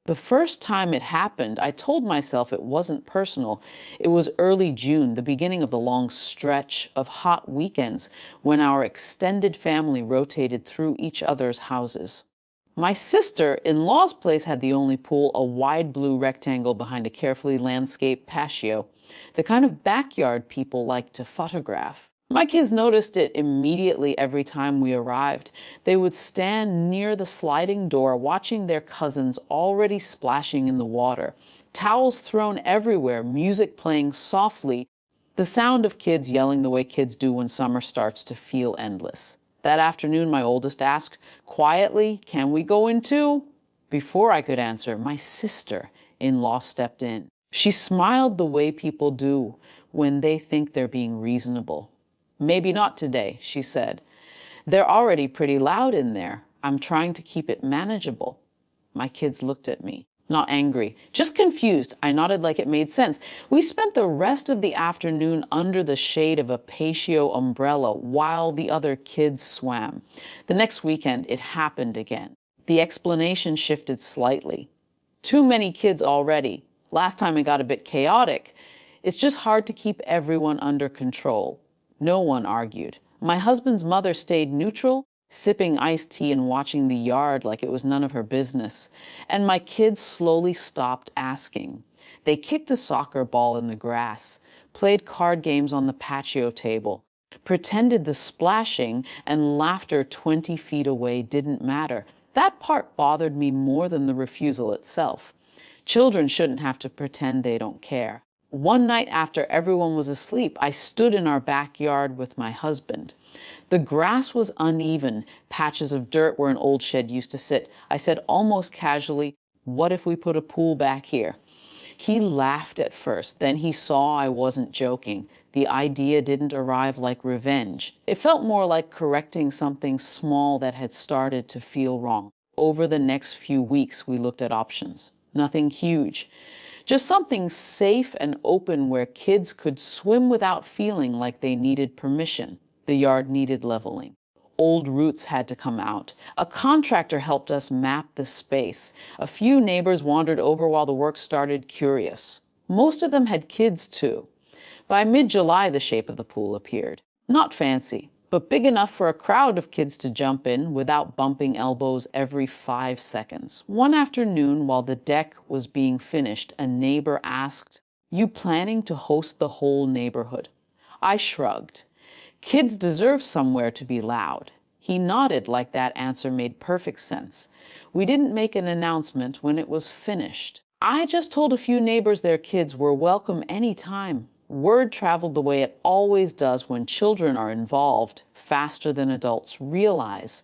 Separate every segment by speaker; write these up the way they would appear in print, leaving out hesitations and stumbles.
Speaker 1: The first time it happened, I told myself it wasn't personal. It was early June, the beginning of the long stretch of hot weekends when our extended family rotated through each other's houses. My sister-in-law's place had the only pool, a wide blue rectangle behind a carefully landscaped patio, the kind of backyard people like to photograph. My kids noticed it immediately every time we arrived. They would stand near the sliding door, watching their cousins already splashing in the water, towels thrown everywhere, music playing softly, the sound of kids yelling the way kids do when summer starts to feel endless. That afternoon, my oldest asked, quietly, "Can we go in too?" Before I could answer, my sister-in-law stepped in. She smiled the way people do when they think they're being reasonable. "Maybe not today," she said. "They're already pretty loud in there. I'm trying to keep it manageable." My kids looked at me. Not angry, just confused. I nodded like it made sense. We spent the rest of the afternoon under the shade of a patio umbrella while the other kids swam. The next weekend, it happened again. The explanation shifted slightly. Too many kids already. Last time it got a bit chaotic. It's just hard to keep everyone under control. No one argued. My husband's mother stayed neutral, sipping iced tea and watching the yard like it was none of her business. And my kids slowly stopped asking. They kicked a soccer ball in the grass, played card games on the patio table, pretended the splashing and laughter 20 feet away didn't matter. That part bothered me more than the refusal itself. Children shouldn't have to pretend they don't care. One night after everyone was asleep, I stood in our backyard with my husband. The grass was uneven, patches of dirt where an old shed used to sit. I said almost casually, "What if we put a pool back here?" He laughed at first, then he saw I wasn't joking. The idea didn't arrive like revenge. It felt more like correcting something small that had started to feel wrong. Over the next few weeks, we looked at options. Nothing huge. Just something safe and open where kids could swim without feeling like they needed permission. The yard needed leveling. Old roots had to come out. A contractor helped us map the space. A few neighbors wandered over while the work started, curious. Most of them had kids too. By mid-July, the shape of the pool appeared. Not fancy, but big enough for a crowd of kids to jump in without bumping elbows every 5 seconds. One afternoon, while the deck was being finished, a neighbor asked, "You planning to host the whole neighborhood?" I shrugged. Kids deserve somewhere to be loud. He nodded like that answer made perfect sense. We didn't make an announcement when it was finished. I just told a few neighbors their kids were welcome any time. Word traveled the way it always does when children are involved, faster than adults realize.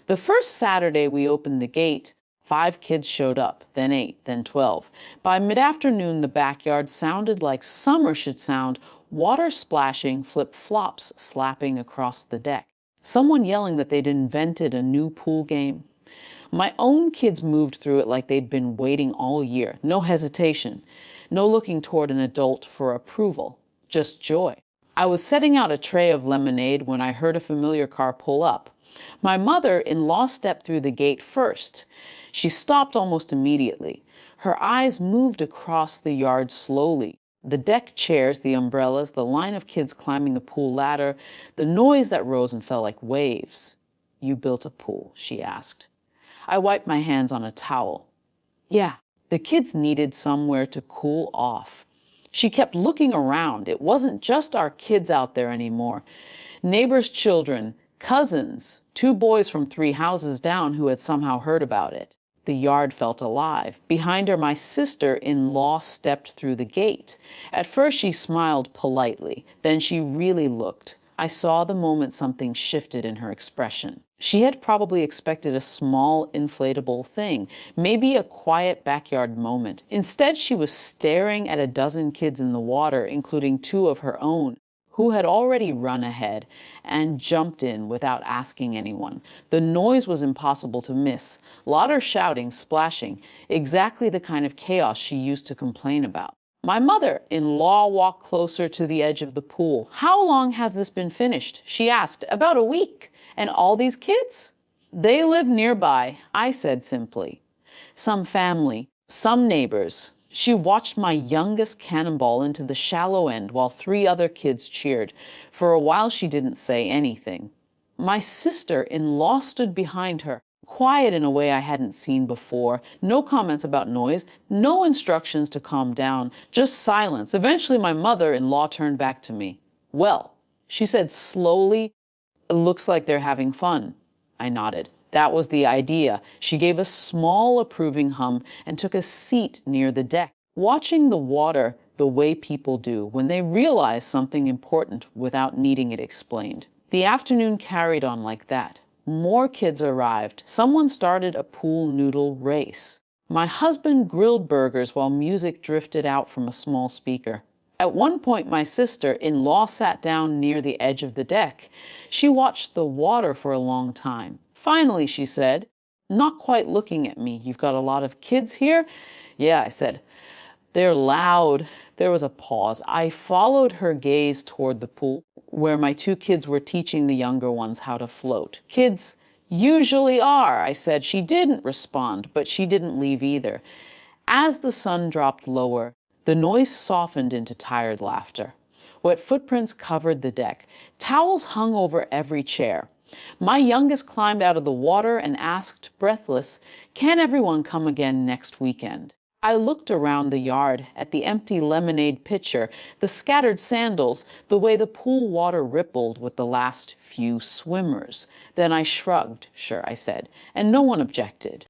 Speaker 1: The first Saturday we opened the gate, 5 kids showed up, then 8, then 12. By mid-afternoon, the backyard sounded like summer should sound, water splashing, flip-flops slapping across the deck. Someone yelling that they'd invented a new pool game. My own kids moved through it like they'd been waiting all year. No hesitation. No looking toward an adult for approval. Just joy. I was setting out a tray of lemonade when I heard a familiar car pull up. My mother-in-law stepped through the gate first. She stopped almost immediately. Her eyes moved across the yard slowly. The deck chairs, the umbrellas, the line of kids climbing the pool ladder, the noise that rose and fell like waves. "You built a pool?" she asked. I wiped my hands on a towel. "Yeah." The kids needed somewhere to cool off. She kept looking around. It wasn't just our kids out there anymore. Neighbors' children, cousins, 2 boys from 3 houses down who had somehow heard about it. The yard felt alive. Behind her, my sister-in-law stepped through the gate. At first, she smiled politely. Then she really looked. I saw the moment something shifted in her expression. She had probably expected a small, inflatable thing, maybe a quiet backyard moment. Instead, she was staring at a dozen kids in the water, including 2 of her own, who had already run ahead and jumped in without asking anyone. The noise was impossible to miss. Louder shouting, splashing, exactly the kind of chaos she used to complain about. My mother-in-law walked closer to the edge of the pool. "How long has this been finished?" she asked. "About a week. And all these kids?" "They live nearby," I said simply. "Some family. Some neighbors. She watched my youngest cannonball into the shallow end while three other kids cheered. For a while, she didn't say anything. My sister-in-law stood behind her, quiet in a way I hadn't seen before. No comments about noise, no instructions to calm down, just silence. Eventually, my mother-in-law turned back to me. "Well," she said slowly, "it looks like they're having fun." I nodded. That was the idea. She gave a small approving hum and took a seat near the deck, watching the water the way people do when they realize something important without needing it explained. The afternoon carried on like that. More kids arrived. Someone started a pool noodle race. My husband grilled burgers while music drifted out from a small speaker. At one point, my sister-in-law sat down near the edge of the deck. She watched the water for a long time. Finally, she said, not quite looking at me, "You've got a lot of kids here?" "Yeah," I said. "They're loud." There was a pause. I followed her gaze toward the pool, where my two kids were teaching the younger ones how to float. "Kids usually are," I said. She didn't respond, but she didn't leave either. As the sun dropped lower, the noise softened into tired laughter. Wet footprints covered the deck. Towels hung over every chair. My youngest climbed out of the water and asked, breathless, "Can everyone come again next weekend?" I looked around the yard at the empty lemonade pitcher, the scattered sandals, the way the pool water rippled with the last few swimmers. Then I shrugged. "Sure," I said, and no one objected.